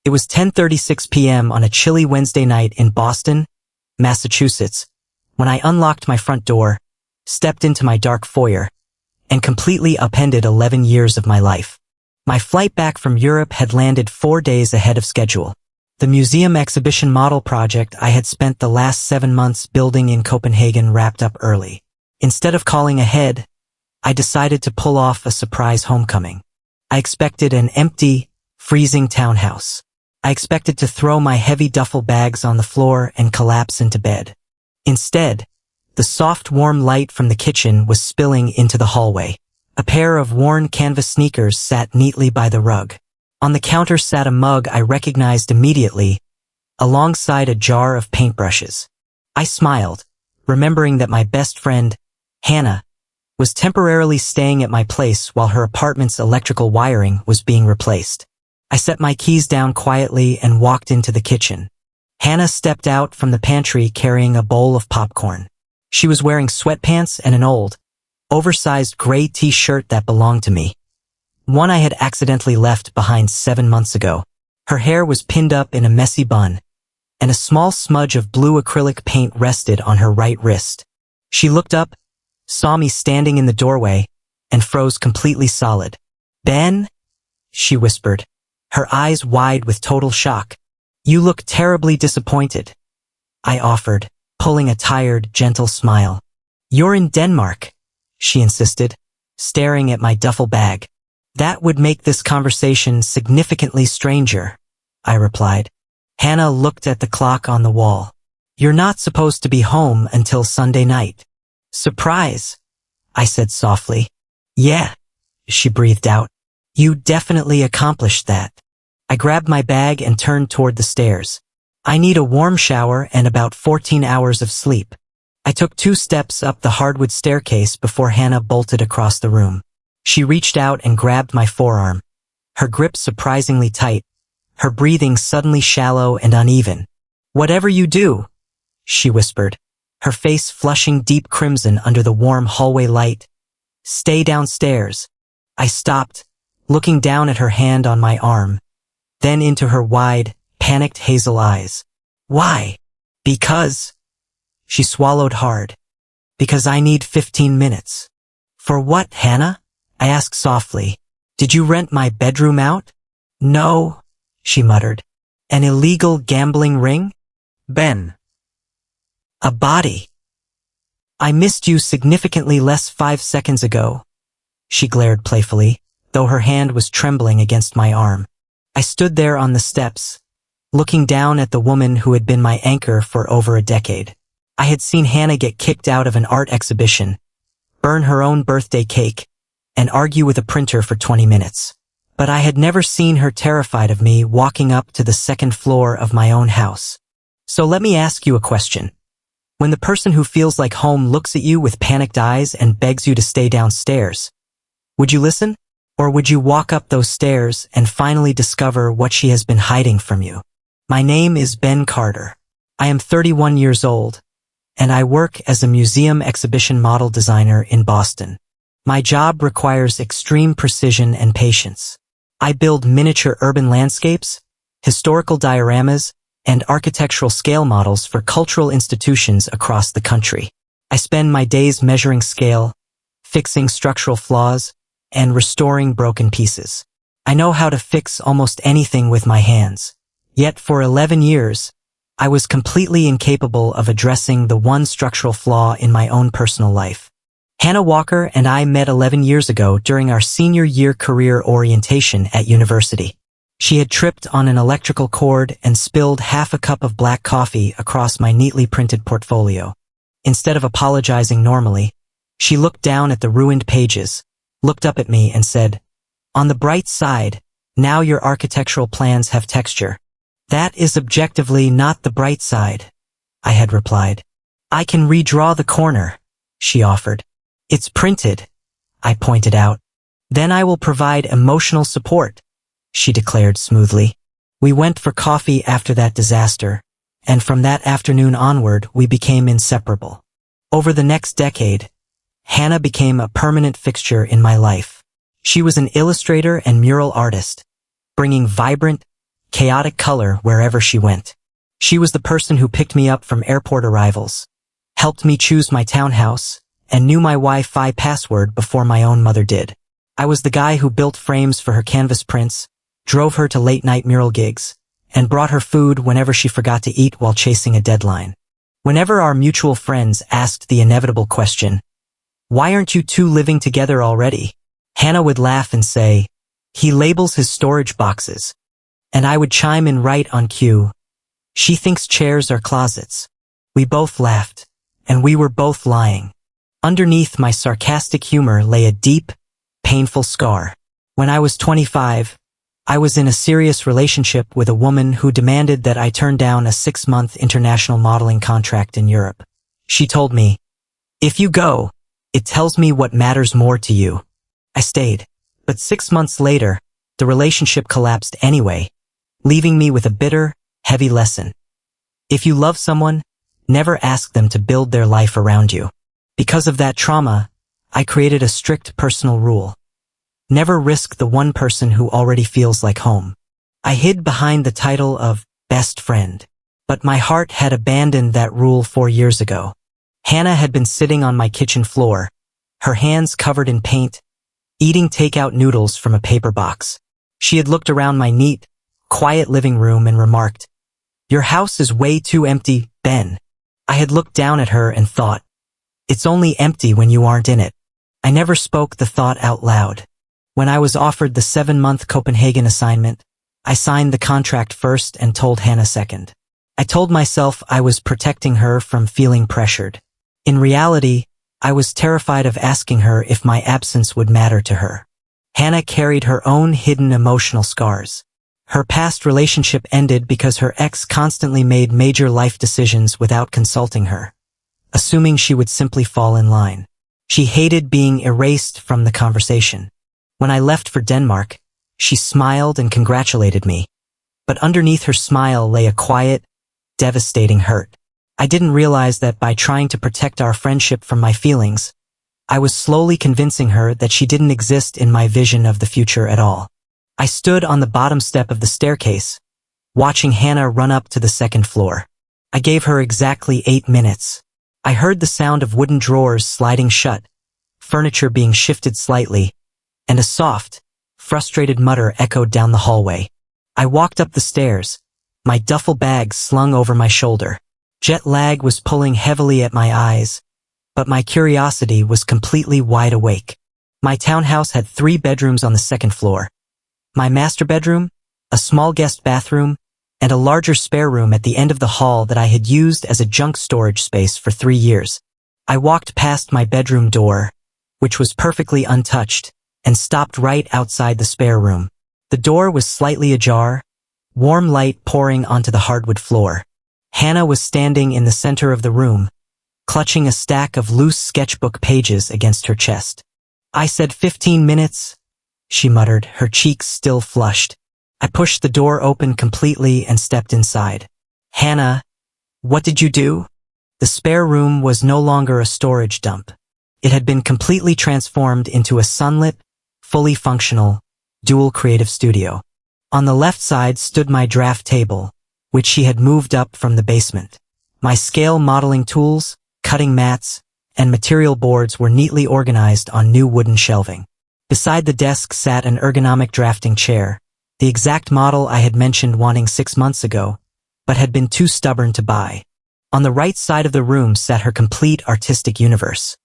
It was 10:36 p.m. on a chilly Wednesday night in Boston, Massachusetts, when I unlocked my front door, stepped into my dark foyer, and completely upended 11 years of my life. My flight back from Europe had landed 4 days ahead of schedule. The museum exhibition model project I had spent the last 7 months building in Copenhagen wrapped up early. Instead of calling ahead, I decided to pull off a surprise homecoming. I expected an empty, freezing townhouse. I expected to throw my heavy duffel bags on the floor and collapse into bed. Instead, the soft, warm light from the kitchen was spilling into the hallway. A pair of worn canvas sneakers sat neatly by the rug. On the counter sat a mug I recognized immediately, alongside a jar of paintbrushes. I smiled, remembering that my best friend, Hannah, was temporarily staying at my place while her apartment's electrical wiring was being replaced. I set my keys down quietly and walked into the kitchen. Hannah stepped out from the pantry carrying a bowl of popcorn. She was wearing sweatpants and an old, oversized gray t-shirt that belonged to me, one I had accidentally left behind 7 months ago. Her hair was pinned up in a messy bun, and a small smudge of blue acrylic paint rested on her right wrist. She looked up, saw me standing in the doorway, and froze completely solid. "Ben?" she whispered, her eyes wide with total shock. "You look terribly disappointed," I offered, pulling a tired, gentle smile. "You're in Denmark," she insisted, staring at my duffel bag. "That would make this conversation significantly stranger," I replied. Hannah looked at the clock on the wall. "You're not supposed to be home until Sunday night." "Surprise," I said softly. "Yeah," she breathed out. "You definitely accomplished that." I grabbed my bag and turned toward the stairs. I need a warm shower and about 14 hours of sleep. I took 2 steps up the hardwood staircase before Hannah bolted across the room. She reached out and grabbed my forearm, her grip surprisingly tight, her breathing suddenly shallow and uneven. "Whatever you do," she whispered, her face flushing deep crimson under the warm hallway light, "stay downstairs." I stopped, looking down at her hand on my arm, then into her wide, panicked hazel eyes. "Why?" "Because," she swallowed hard, "because I need 15 minutes. "For what, Hannah?" I asked softly. "Did you rent my bedroom out?" "No," she muttered. "An illegal gambling ring?" "Ben." "A body." "I missed you significantly less 5 seconds ago," she glared playfully, though her hand was trembling against my arm. I stood there on the steps, looking down at the woman who had been my anchor for over a decade. I had seen Hannah get kicked out of an art exhibition, burn her own birthday cake, and argue with a printer for 20 minutes. But I had never seen her terrified of me walking up to the 2nd floor of my own house. So let me ask you a question. When the person who feels like home looks at you with panicked eyes and begs you to stay downstairs, would you listen? Or would you walk up those stairs and finally discover what she has been hiding from you? My name is Ben Carter. I am 31 years old, and I work as a museum exhibition model designer in Boston. My job requires extreme precision and patience. I build miniature urban landscapes, historical dioramas, and architectural scale models for cultural institutions across the country. I spend my days measuring scale, fixing structural flaws, and restoring broken pieces. I know how to fix almost anything with my hands. Yet for 11 years, I was completely incapable of addressing the one structural flaw in my own personal life. Hannah Walker and I met 11 years ago during our senior year career orientation at university. She had tripped on an electrical cord and spilled half a cup of black coffee across my neatly printed portfolio. Instead of apologizing normally, she looked down at the ruined pages, looked up at me and said, "On the bright side, now your architectural plans have texture." "That is objectively not the bright side," I had replied. "I can redraw the corner," she offered. "It's printed," I pointed out. "Then I will provide emotional support," she declared smoothly. We went for coffee after that disaster, and from that afternoon onward we became inseparable. Over the next decade, Hannah became a permanent fixture in my life. She was an illustrator and mural artist, bringing vibrant, chaotic color wherever she went. She was the person who picked me up from airport arrivals, helped me choose my townhouse, and knew my Wi-Fi password before my own mother did. I was the guy who built frames for her canvas prints, drove her to late-night mural gigs, and brought her food whenever she forgot to eat while chasing a deadline. Whenever our mutual friends asked the inevitable question, "Why aren't you two living together already?" Hannah would laugh and say, "He labels his storage boxes." And I would chime in right on cue, "She thinks chairs are closets." We both laughed, and we were both lying. Underneath my sarcastic humor lay a deep, painful scar. When I was 25, I was in a serious relationship with a woman who demanded that I turn down a 6-month international modeling contract in Europe. She told me, "If you go, it tells me what matters more to you." I stayed, but 6 months later, the relationship collapsed anyway, leaving me with a bitter, heavy lesson. If you love someone, never ask them to build their life around you. Because of that trauma, I created a strict personal rule. Never risk the one person who already feels like home. I hid behind the title of best friend, but my heart had abandoned that rule 4 years ago. Hannah had been sitting on my kitchen floor, her hands covered in paint, eating takeout noodles from a paper box. She had looked around my neat, quiet living room and remarked, "Your house is way too empty, Ben." I had looked down at her and thought, "It's only empty when you aren't in it." I never spoke the thought out loud. When I was offered the 7-month Copenhagen assignment, I signed the contract first and told Hannah second. I told myself I was protecting her from feeling pressured. In reality, I was terrified of asking her if my absence would matter to her. Hannah carried her own hidden emotional scars. Her past relationship ended because her ex constantly made major life decisions without consulting her, assuming she would simply fall in line. She hated being erased from the conversation. When I left for Denmark, she smiled and congratulated me. But underneath her smile lay a quiet, devastating hurt. I didn't realize that by trying to protect our friendship from my feelings, I was slowly convincing her that she didn't exist in my vision of the future at all. I stood on the bottom step of the staircase, watching Hannah run up to the second floor. I gave her exactly 8 minutes. I heard the sound of wooden drawers sliding shut, furniture being shifted slightly, and a soft, frustrated mutter echoed down the hallway. I walked up the stairs, my duffel bag slung over my shoulder. Jet lag was pulling heavily at my eyes, but my curiosity was completely wide awake. My townhouse had 3 bedrooms on the second floor. My master bedroom, a small guest bathroom, and a larger spare room at the end of the hall that I had used as a junk storage space for 3 years. I walked past my bedroom door, which was perfectly untouched, and stopped right outside the spare room. The door was slightly ajar, warm light pouring onto the hardwood floor. Hannah was standing in the center of the room, clutching a stack of loose sketchbook pages against her chest. "I said 15 minutes, she muttered, her cheeks still flushed. I pushed the door open completely and stepped inside. "Hannah, what did you do?" The spare room was no longer a storage dump. It had been completely transformed into a sunlit, fully functional, dual creative studio. On the left side stood my draft table, which she had moved up from the basement. My scale modeling tools, cutting mats, and material boards were neatly organized on new wooden shelving. Beside the desk sat an ergonomic drafting chair, the exact model I had mentioned wanting 6 months ago, but had been too stubborn to buy. On the right side of the room sat her complete artistic universe.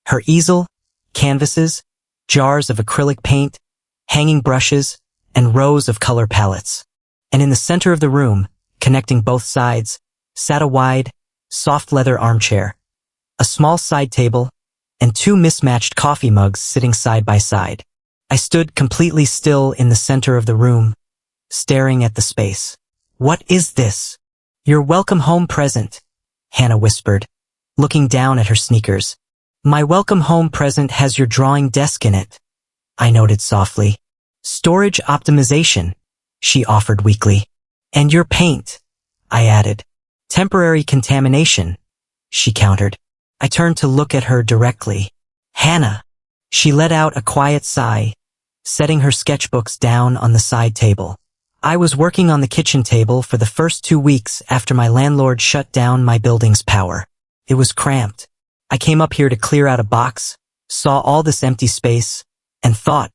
Her easel, canvases, jars of acrylic paint, hanging brushes, and rows of color palettes. And in the center of the room, connecting both sides, sat a wide, soft leather armchair, a small side table, and 2 mismatched coffee mugs sitting side by side. I stood completely still in the center of the room, staring at the space. "What is this?" "Your welcome home present," Hannah whispered, looking down at her sneakers. "My welcome home present has your drawing desk in it," I noted softly. "Storage optimization," she offered weakly. "And your paint," I added. "Temporary contamination," she countered. I turned to look at her directly. "Hannah." She let out a quiet sigh, setting her sketchbooks down on the side table. I was working on the kitchen table for the first 2 weeks after my landlord shut down my building's power. It was cramped. I came up here to clear out a box, saw all this empty space, and thought,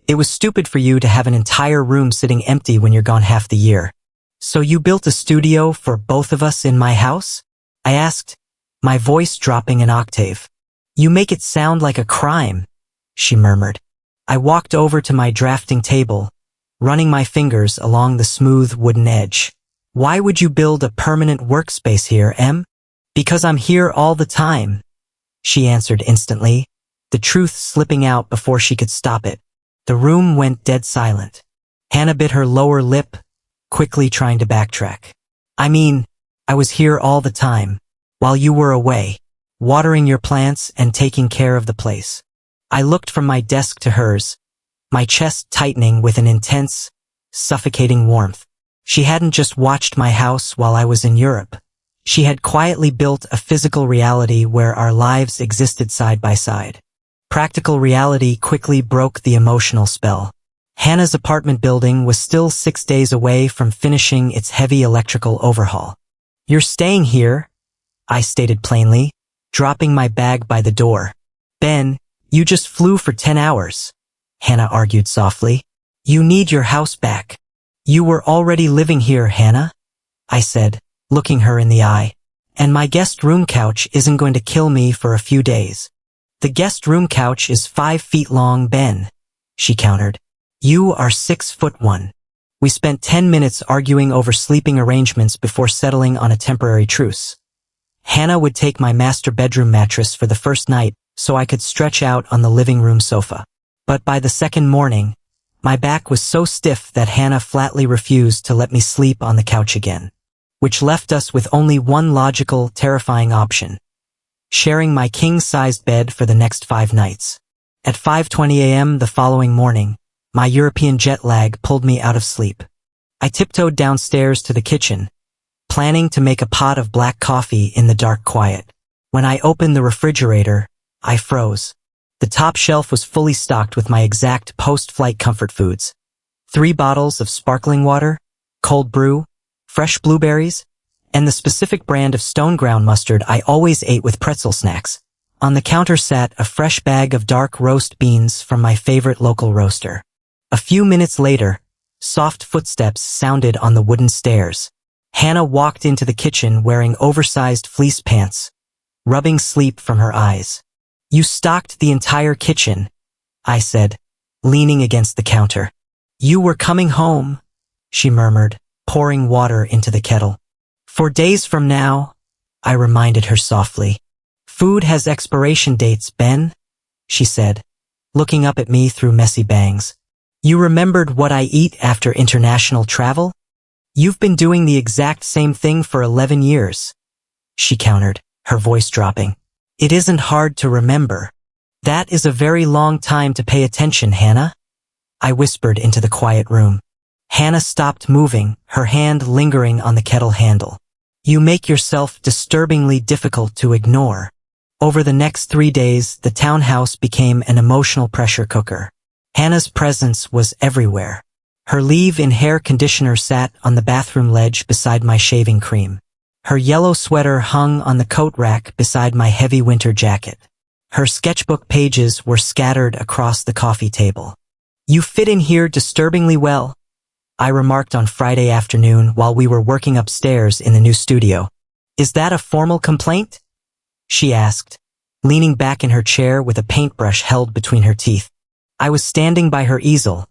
it was stupid for you to have an entire room sitting empty when you're gone half the year. So you built a studio for both of us in my house? I asked, my voice dropping an octave. You make it sound like a crime, she murmured. I walked over to my drafting table, running my fingers along the smooth wooden edge. Why would you build a permanent workspace here, Em? Because I'm here all the time, she answered instantly, the truth slipping out before she could stop it. The room went dead silent. Hannah bit her lower lip, quickly trying to backtrack. I mean, I was here all the time, while you were away, watering your plants and taking care of the place. I looked from my desk to hers, my chest tightening with an intense, suffocating warmth. She hadn't just watched my house while I was in Europe. She had quietly built a physical reality where our lives existed side by side. Practical reality quickly broke the emotional spell. Hannah's apartment building was still 6 days away from finishing its heavy electrical overhaul. You're staying here, I stated plainly, dropping my bag by the door. Ben, you just flew for 10 hours, Hannah argued softly. You need your house back. You were already living here, Hannah, I said, looking her in the eye. And my guest room couch isn't going to kill me for a few days. The guest room couch is 5 feet long, Ben, she countered. You are 6'1". We spent 10 minutes arguing over sleeping arrangements before settling on a temporary truce. Hannah would take my master bedroom mattress for the first night so I could stretch out on the living room sofa. But by the second morning, my back was so stiff that Hannah flatly refused to let me sleep on the couch again, which left us with only one logical, terrifying option: sharing my king-sized bed for the next 5 nights. At 5:20 a.m. the following morning, my European jet lag pulled me out of sleep. I tiptoed downstairs to the kitchen, planning to make a pot of black coffee in the dark quiet. When I opened the refrigerator, I froze. The top shelf was fully stocked with my exact post-flight comfort foods. 3 bottles of sparkling water, cold brew, fresh blueberries, and the specific brand of stone ground mustard I always ate with pretzel snacks. On the counter sat a fresh bag of dark roast beans from my favorite local roaster. A few minutes later, soft footsteps sounded on the wooden stairs. Hannah walked into the kitchen wearing oversized fleece pants, rubbing sleep from her eyes. You stocked the entire kitchen, I said, leaning against the counter. You were coming home, she murmured, pouring water into the kettle. 4 days from now, I reminded her softly. Food has expiration dates, Ben, she said, looking up at me through messy bangs. You remembered what I eat after international travel? You've been doing the exact same thing for 11 years, she countered, her voice dropping. It isn't hard to remember. That is a very long time to pay attention, Hannah, I whispered into the quiet room. Hannah stopped moving, her hand lingering on the kettle handle. You make yourself disturbingly difficult to ignore. Over the next 3 days, the townhouse became an emotional pressure cooker. Hannah's presence was everywhere. Her leave-in hair conditioner sat on the bathroom ledge beside my shaving cream. Her yellow sweater hung on the coat rack beside my heavy winter jacket. Her sketchbook pages were scattered across the coffee table. You fit in here disturbingly well, I remarked on Friday afternoon while we were working upstairs in the new studio. Is that a formal complaint? She asked, leaning back in her chair with a paintbrush held between her teeth. I was standing by her easel,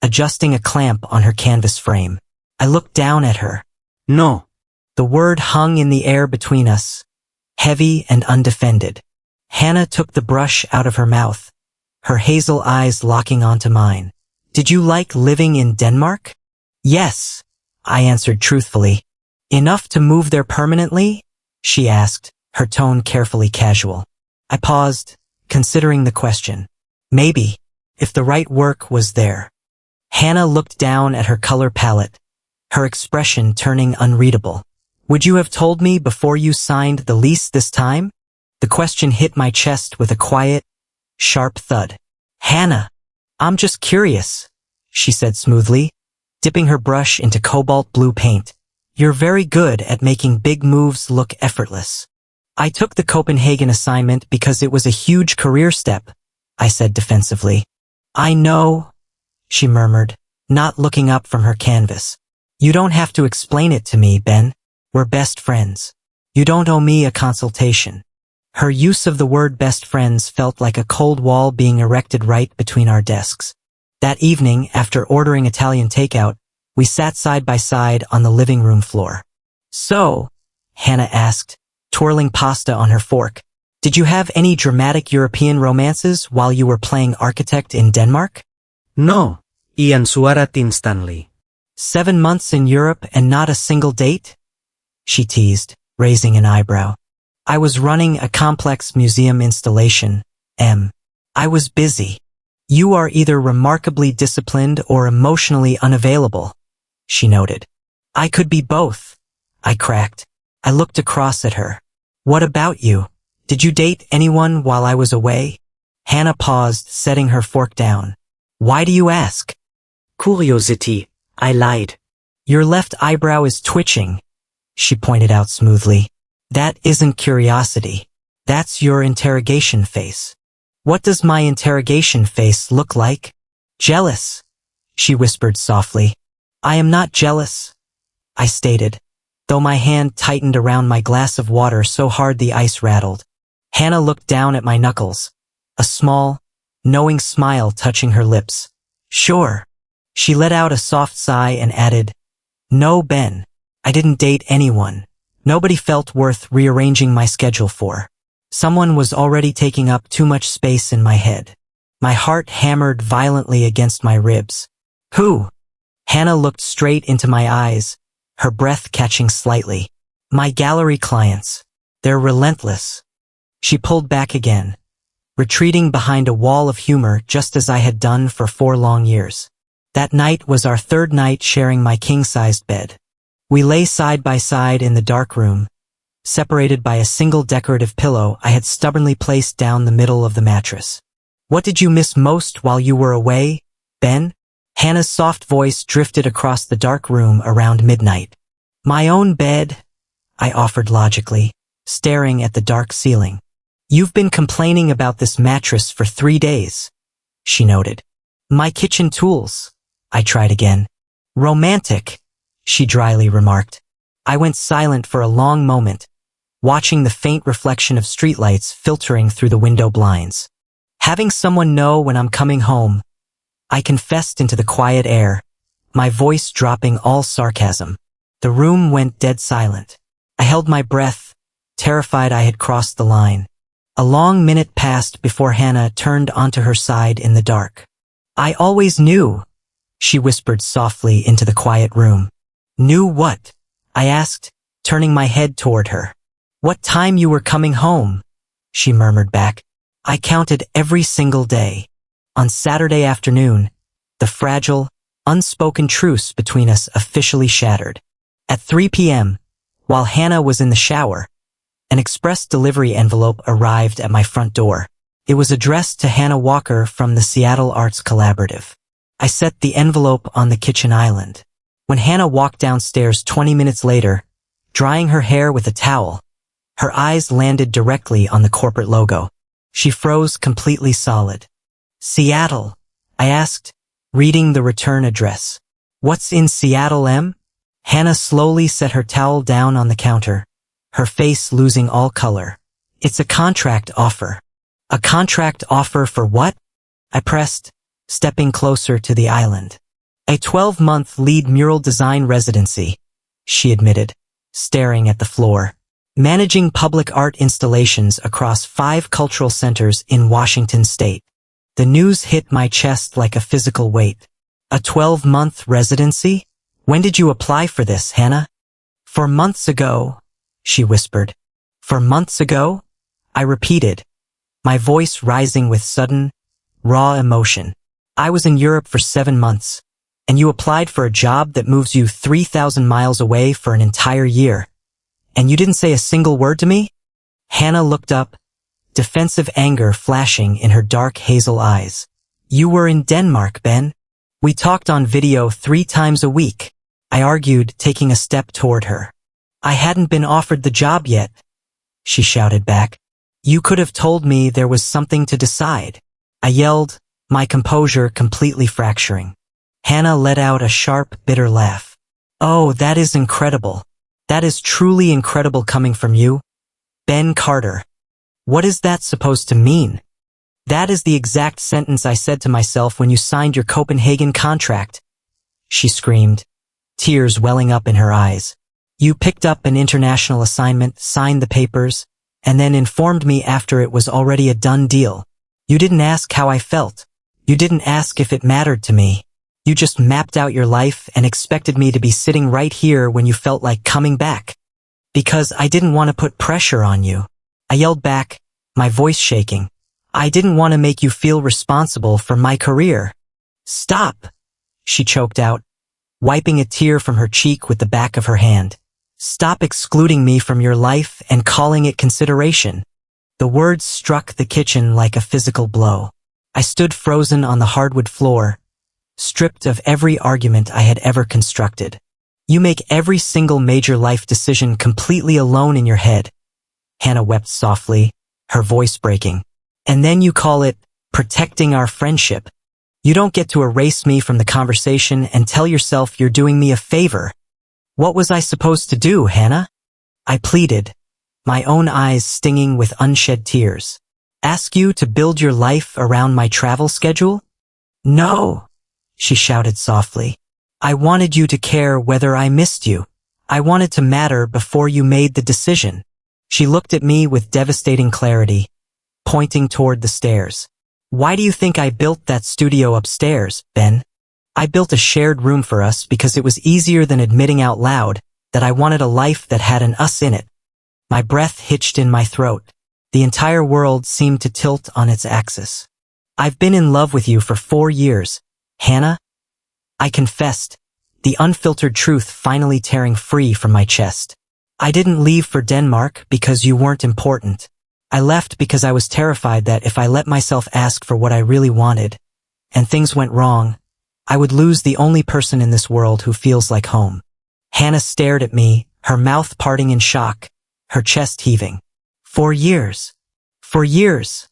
adjusting a clamp on her canvas frame. I looked down at her. No. The word hung in the air between us, heavy and undefended. Hannah took the brush out of her mouth, her hazel eyes locking onto mine. Did you like living in Denmark? Yes, I answered truthfully. Enough to move there permanently? She asked, her tone carefully casual. I paused, considering the question. Maybe, if the right work was there. Hannah looked down at her color palette, her expression turning unreadable. Would you have told me before you signed the lease this time? The question hit my chest with a quiet, sharp thud. Hannah, I'm just curious, she said smoothly. dipping her brush into cobalt blue paint. "You're very good at making big moves look effortless." "I took the Copenhagen assignment because it was a huge career step," I said defensively. "I know," she murmured, not looking up from her canvas. "You don't have to explain it to me, Ben. We're best friends. You don't owe me a consultation." Her use of the word best friends felt like a cold wall being erected right between our desks. That evening, after ordering Italian takeout, we sat side by side on the living room floor. "So," Hannah asked, twirling pasta on her fork, "did you have any dramatic European romances while you were playing architect in Denmark?" No, iyan suarat instantly. 7 months in Europe and not a single date? She teased, raising an eyebrow. "I was running a complex museum installation, M. I was busy." "You are either remarkably disciplined or emotionally unavailable," she noted. "I could be both," I cracked. I looked across at her. "What about you? Did you date anyone while I was away?" Hannah paused, setting her fork down. "Why do you ask?" Curiosity, I lied. "Your left eyebrow is twitching," she pointed out smoothly. "That isn't curiosity. That's your interrogation face." "What does my interrogation face look like?" "Jealous," she whispered softly. "I am not jealous," I stated, though my hand tightened around my glass of water so hard the ice rattled. Hannah looked down at my knuckles, a small, knowing smile touching her lips. "Sure." She let out a soft sigh and added, "No, Ben, I didn't date anyone. Nobody felt worth rearranging my schedule for. Someone was already taking up too much space in my head." My heart hammered violently against my ribs. "Who?" Hannah looked straight into my eyes, her breath catching slightly. "My gallery clients. They're relentless." She pulled back again, retreating behind a wall of humor just as I had done for 4 long years. That night was our 3rd night sharing my king-sized bed. We lay side by side in the dark room, separated by a single decorative pillow I had stubbornly placed down the middle of the mattress. "What did you miss most while you were away, Ben?" Hannah's soft voice drifted across the dark room around midnight. "My own bed," I offered logically, staring at the dark ceiling. "You've been complaining about this mattress for 3 days," she noted. "My kitchen tools," I tried again. "Romantic," she dryly remarked. I went silent for a long moment, watching the faint reflection of streetlights filtering through the window blinds. "Having someone know when I'm coming home," I confessed into the quiet air, my voice dropping all sarcasm. The room went dead silent. I held my breath, terrified I had crossed the line. A long minute passed before Hannah turned onto her side in the dark. "I always knew," she whispered softly into the quiet room. "Knew what?" I asked, turning my head toward her. "What time you were coming home," she murmured back. I counted every single day. On Saturday afternoon, the fragile, unspoken truce between us officially shattered. At 3 p.m., while Hannah was in the shower, an express delivery envelope arrived at my front door. It was addressed to Hannah Walker from the Seattle Arts Collaborative. I set the envelope on the kitchen island. When Hannah walked downstairs 20 minutes later, drying her hair with a towel, her eyes landed directly on the corporate logo. She froze completely solid. "Seattle?" I asked, reading the return address. "What's in Seattle, M?" Hannah slowly set her towel down on the counter, her face losing all color. "It's a contract offer." "A contract offer for what?" I pressed, stepping closer to the island. "A 12-month lead mural design residency," she admitted, staring at the floor. "Managing public art installations across 5 cultural centers in Washington state." The news hit my chest like a physical weight. "A 12-month residency? When did you apply for this, Hannah?" "4 months ago," she whispered. "4 months ago?" I repeated, my voice rising with sudden, raw emotion. "I was in Europe for 7 months, and you applied for a job that moves you 3,000 miles away for an entire year. And you didn't say a single word to me?" Hannah looked up, defensive anger flashing in her dark hazel eyes. "You were in Denmark, Ben. We talked on video 3 times a week, I argued, taking a step toward her. I hadn't been offered the job yet, she shouted back. You could have told me there was something to decide, I yelled, my composure completely fracturing. Hannah let out a sharp, bitter laugh. Oh, that is incredible. That is truly incredible coming from you. Ben Carter. What is that supposed to mean? That is the exact sentence I said to myself when you signed your Copenhagen contract, she screamed, tears welling up in her eyes. You picked up an international assignment, signed the papers, and then informed me after it was already a done deal. You didn't ask how I felt. You didn't ask if it mattered to me. You just mapped out your life and expected me to be sitting right here when you felt like coming back. Because I didn't want to put pressure on you, I yelled back, my voice shaking. I didn't want to make you feel responsible for my career. Stop, she choked out, wiping a tear from her cheek with the back of her hand. Stop excluding me from your life and calling it consideration. The words struck the kitchen like a physical blow. I stood frozen on the hardwood floor, stripped of every argument I had ever constructed. You make every single major life decision completely alone in your head. Hannah wept softly, her voice breaking. And then you call it protecting our friendship. You don't get to erase me from the conversation and tell yourself you're doing me a favor. What was I supposed to do, Hannah? I pleaded, my own eyes stinging with unshed tears. Ask you to build your life around my travel schedule? No, she shouted softly. I wanted you to care whether I missed you. I wanted to matter before you made the decision. She looked at me with devastating clarity, pointing toward the stairs. Why do you think I built that studio upstairs, Ben? I built a shared room for us because it was easier than admitting out loud that I wanted a life that had an us in it. My breath hitched in my throat. The entire world seemed to tilt on its axis. I've been in love with you for 4 years, Hannah. I confessed, the unfiltered truth finally tearing free from my chest. I didn't leave for Denmark because you weren't important. I left because I was terrified that if I let myself ask for what I really wanted, and things went wrong, I would lose the only person in this world who feels like home. Hannah stared at me, her mouth parting in shock, her chest heaving. 4 years. 4 years,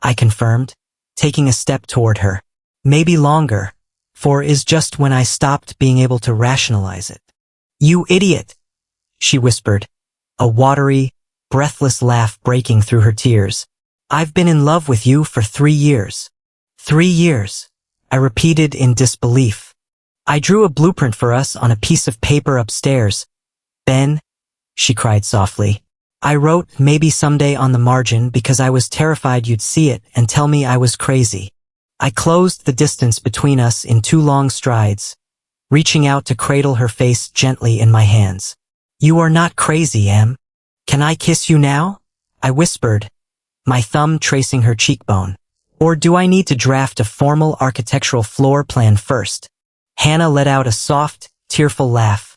I confirmed, taking a step toward her. Maybe longer. 4 is just when I stopped being able to rationalize it. You idiot, she whispered, a watery, breathless laugh breaking through her tears. I've been in love with you for 3 years. 3 years, I repeated in disbelief. I drew a blueprint for us on a piece of paper upstairs. Ben, she cried softly. I wrote maybe someday on the margin because I was terrified you'd see it and tell me I was crazy. I closed the distance between us in 2 long strides, reaching out to cradle her face gently in my hands. You are not crazy, Em. Can I kiss you now? I whispered, my thumb tracing her cheekbone. Or do I need to draft a formal architectural floor plan first? Hannah let out a soft, tearful laugh,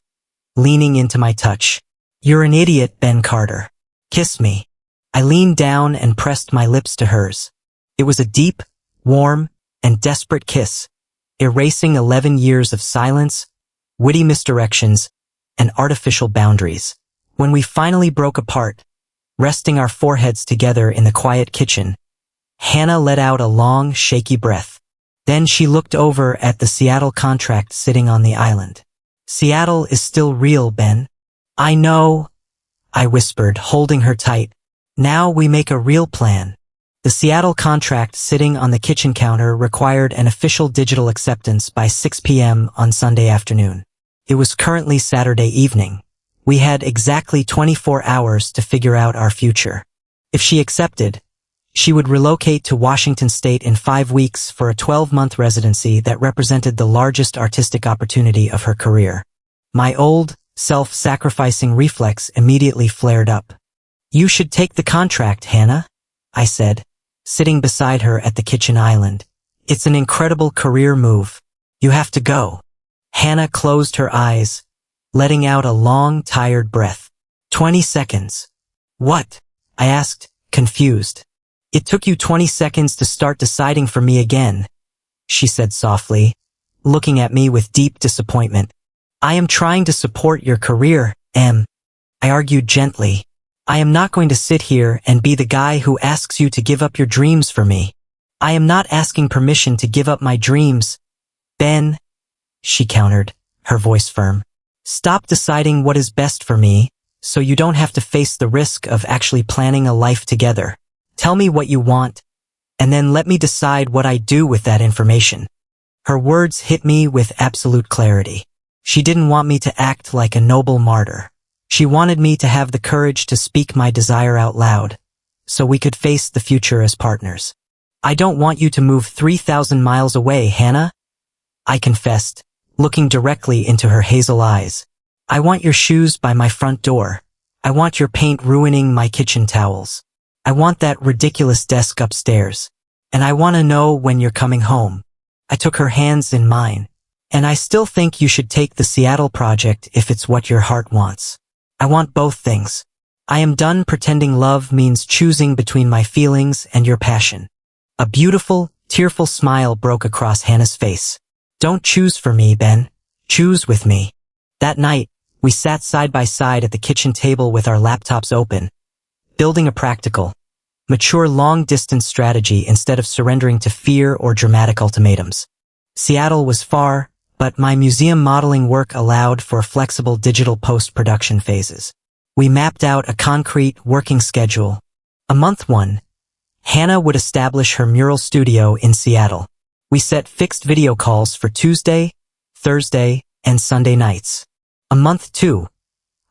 leaning into my touch. You're an idiot, Ben Carter. Kiss me. I leaned down and pressed my lips to hers. It was a deep, warm, and desperate kiss, erasing 11 years of silence, witty misdirections, and artificial boundaries. When we finally broke apart, resting our foreheads together in the quiet kitchen, Hannah let out a long, shaky breath. Then she looked over at the Seattle contract sitting on the island. Seattle is still real, Ben. I know, I whispered, holding her tight. Now we make a real plan. The Seattle contract sitting on the kitchen counter required an official digital acceptance by 6 p.m. on Sunday afternoon. It was currently Saturday evening. We had exactly 24 hours to figure out our future. If she accepted, she would relocate to Washington State in 5 weeks for a 12-month residency that represented the largest artistic opportunity of her career. My old, self-sacrificing reflex immediately flared up. You should take the contract, Hannah, I said, sitting beside her at the kitchen island. It's an incredible career move. You have to go. Hannah closed her eyes, letting out a long, tired breath. 20 seconds. What? I asked, confused. It took you 20 seconds to start deciding for me again, she said softly, looking at me with deep disappointment. I am trying to support your career, Em. I argued gently. I am not going to sit here and be the guy who asks you to give up your dreams for me. I am not asking permission to give up my dreams. Ben, she countered, her voice firm. Stop deciding what is best for me, so you don't have to face the risk of actually planning a life together. Tell me what you want, and then let me decide what I do with that information. Her words hit me with absolute clarity. She didn't want me to act like a noble martyr. She wanted me to have the courage to speak my desire out loud, so we could face the future as partners. I don't want you to move 3,000 miles away, Hannah, I confessed, looking directly into her hazel eyes. I want your shoes by my front door. I want your paint ruining my kitchen towels. I want that ridiculous desk upstairs. And I want to know when you're coming home. I took her hands in mine. And I still think you should take the Seattle project if it's what your heart wants. I want both things. I am done pretending love means choosing between my feelings and your passion. A beautiful, tearful smile broke across Hannah's face. Don't choose for me, Ben. Choose with me. That night, we sat side by side at the kitchen table with our laptops open, building a practical, mature long-distance strategy instead of surrendering to fear or dramatic ultimatums. Seattle was far, but my museum modeling work allowed for flexible digital post-production phases. We mapped out a concrete working schedule. A month one, Hannah would establish her mural studio in Seattle. We set fixed video calls for Tuesday, Thursday, and Sunday nights. A month two,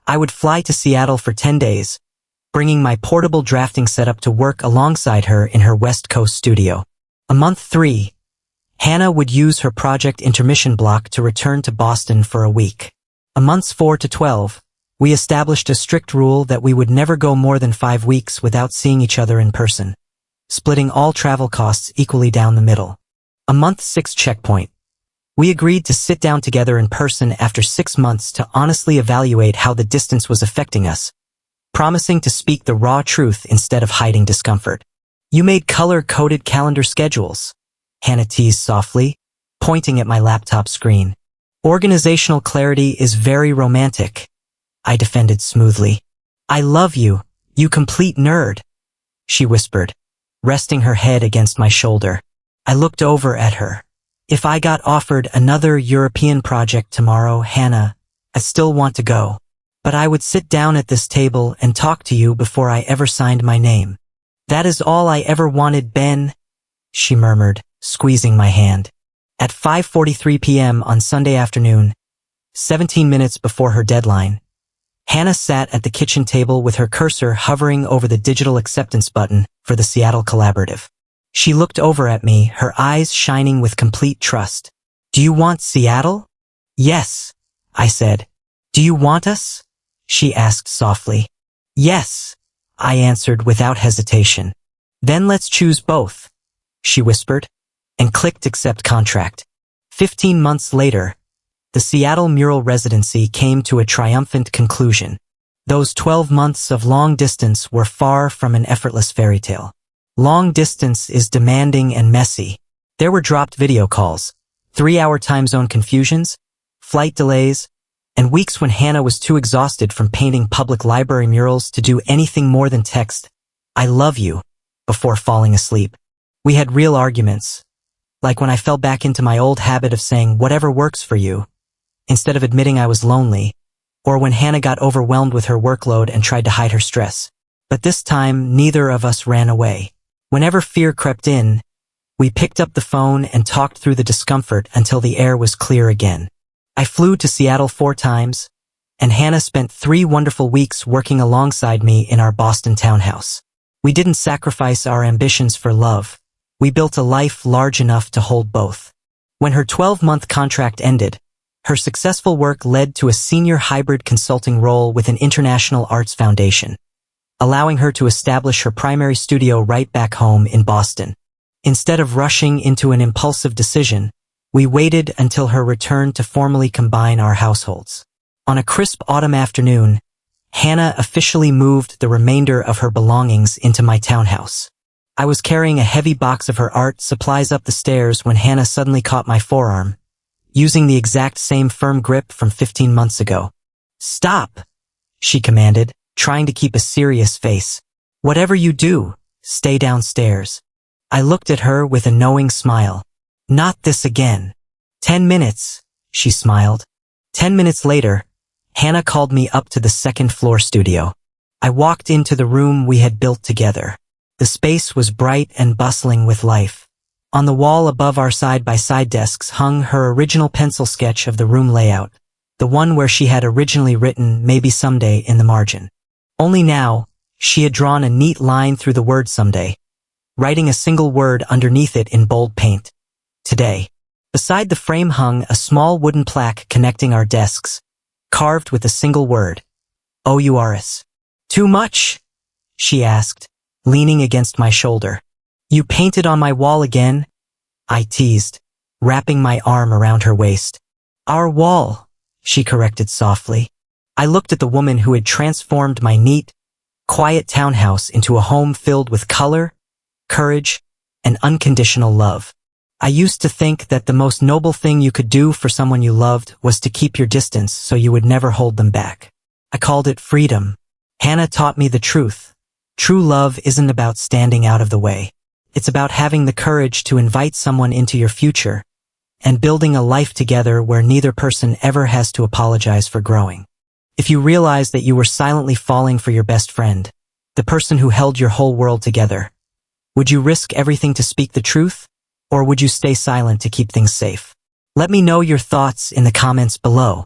I would fly to Seattle for 10 days, bringing my portable drafting setup to work alongside her in her West Coast studio. A month three, Hannah would use her project intermission block to return to Boston for a week. A months 4 to 12, we established a strict rule that we would never go more than 5 weeks without seeing each other in person, splitting all travel costs equally down the middle. A month 6 checkpoint. We agreed to sit down together in person after 6 months to honestly evaluate how the distance was affecting us, promising to speak the raw truth instead of hiding discomfort. You made color-coded calendar schedules, Hannah teased softly, pointing at my laptop screen. Organizational clarity is very romantic, I defended smoothly. I love you, you complete nerd, she whispered, resting her head against my shoulder. I looked over at her. If I got offered another European project tomorrow, Hannah, I still want to go. But I would sit down at this table and talk to you before I ever signed my name. That is all I ever wanted, Ben, she murmured, squeezing my hand. At 5:43 p.m. on Sunday afternoon, 17 minutes before her deadline, Hannah sat at the kitchen table with her cursor hovering over the digital acceptance button for the Seattle Collaborative. She looked over at me, her eyes shining with complete trust. Do you want Seattle? Yes, I said. Do you want us? She asked softly. Yes, I answered without hesitation. Then let's choose both, she whispered, and clicked accept contract. 15 months later, the Seattle mural residency came to a triumphant conclusion. Those 12 months of long distance were far from an effortless fairy tale. Long distance is demanding and messy. There were dropped video calls, 3-hour time zone confusions, flight delays, and weeks when Hannah was too exhausted from painting public library murals to do anything more than text, "I love you," before falling asleep. We had real arguments, like when I fell back into my old habit of saying whatever works for you, instead of admitting I was lonely, or when Hannah got overwhelmed with her workload and tried to hide her stress. But this time, neither of us ran away. Whenever fear crept in, we picked up the phone and talked through the discomfort until the air was clear again. I flew to Seattle 4 times, and Hannah spent 3 wonderful weeks working alongside me in our Boston townhouse. We didn't sacrifice our ambitions for love. We built a life large enough to hold both. When her 12-month contract ended, her successful work led to a senior hybrid consulting role with an international arts foundation, allowing her to establish her primary studio right back home in Boston. Instead of rushing into an impulsive decision, we waited until her return to formally combine our households. On a crisp autumn afternoon, Hannah officially moved the remainder of her belongings into my townhouse. I was carrying a heavy box of her art supplies up the stairs when Hannah suddenly caught my forearm, using the exact same firm grip from 15 months ago. Stop, she commanded, trying to keep a serious face. Whatever you do, stay downstairs. I looked at her with a knowing smile. Not this again. 10 minutes, she smiled. 10 minutes later, Hannah called me up to the second-floor studio. I walked into the room we had built together. The space was bright and bustling with life. On the wall above our side-by-side desks hung her original pencil sketch of the room layout, the one where she had originally written "maybe someday" in the margin. Only now, she had drawn a neat line through the word "someday," writing a single word underneath it in bold paint. Today. Beside the frame hung a small wooden plaque connecting our desks, carved with a single word, "Ours." Too much? She asked, leaning against my shoulder. You painted on my wall again? I teased, wrapping my arm around her waist. Our wall, she corrected softly. I looked at the woman who had transformed my neat, quiet townhouse into a home filled with color, courage, and unconditional love. I used to think that the most noble thing you could do for someone you loved was to keep your distance so you would never hold them back. I called it freedom. Hannah taught me the truth. True love isn't about standing out of the way. It's about having the courage to invite someone into your future and building a life together where neither person ever has to apologize for growing. If you realized that you were silently falling for your best friend, the person who held your whole world together, would you risk everything to speak the truth? Or would you stay silent to keep things safe? Let me know your thoughts in the comments below.